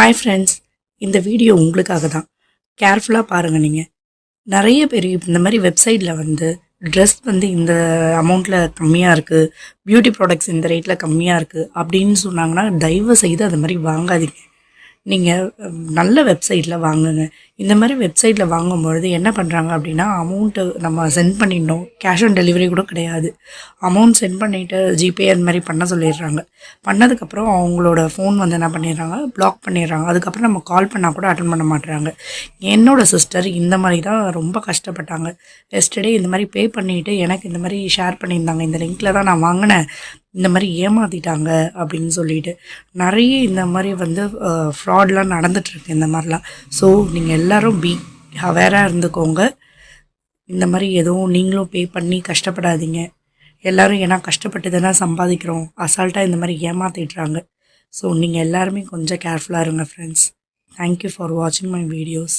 Hi friends, இந்த video உங்களுக்காக தான். கேர்ஃபுல்லாக பாருங்கள். நீங்கள் நிறைய பேர் இந்த மாதிரி வெப்சைட்டில் வந்து ட்ரெஸ் வந்து இந்த அமௌண்ட்டில் கம்மியாக இருக்குது, பியூட்டி ப்ராடக்ட்ஸ் இந்த ரேட்டில் கம்மியாக இருக்குது அப்படின்னு சொன்னாங்கன்னா தயவு செய்து அது மாதிரி வாங்காதீங்க. நீங்கள் நல்ல வெப்சைட்டில் வாங்குங்க. இந்த மாதிரி வெப்சைட்டில் வாங்கும்பொழுது என்ன பண்ணுறாங்க அப்படின்னா, அமௌண்ட்டு நம்ம சென்ட் பண்ணிடணும், கேஷ் ஆன் டெலிவரி கூட கிடையாது. அமௌண்ட் சென்ட் பண்ணிவிட்டு ஜிபே அந்த மாதிரி பண்ண சொல்லிடுறாங்க. பண்ணதுக்கப்புறம் அவங்களோட ஃபோன் வந்து என்ன பண்ணிடுறாங்க, பிளாக் பண்ணிடுறாங்க. அதுக்கப்புறம் நம்ம கால் பண்ணால் கூட அட்டன் பண்ண மாட்டுறாங்க. என்னோடய சிஸ்டர் இந்த மாதிரி தான் ரொம்ப கஷ்டப்பட்டாங்க. எஸ்டர்டே இந்த மாதிரி பே பண்ணிவிட்டு எனக்கு இந்த மாதிரி ஷேர் பண்ணியிருந்தாங்க, இந்த லிங்க்கில் தான் நான் வாங்கினேன், இந்த மாதிரி ஏமாற்றிட்டாங்க அப்படின்னு சொல்லிட்டு. நிறைய இந்த மாதிரி வந்து ஃப்ராட்லாம் நடந்துகிட்ருக்கு இந்த மாதிரிலாம். ஸோ நீங்கள் எல்லோரும் அவேராக இருந்துக்கோங்க. இந்த மாதிரி எதுவும் நீங்களும் பே பண்ணி கஷ்டப்படாதீங்க. எல்லோரும் ஏன்னா கஷ்டப்பட்டு தானே சம்பாதிக்கிறோம், அசால்ட்டாக இந்த மாதிரி ஏமாற்றிடுறாங்க. ஸோ நீங்கள் எல்லாருமே கொஞ்சம் கேர்ஃபுல்லாக இருங்க ஃப்ரெண்ட்ஸ். தேங்க்யூ ஃபார் வாட்சிங் மை வீடியோஸ்.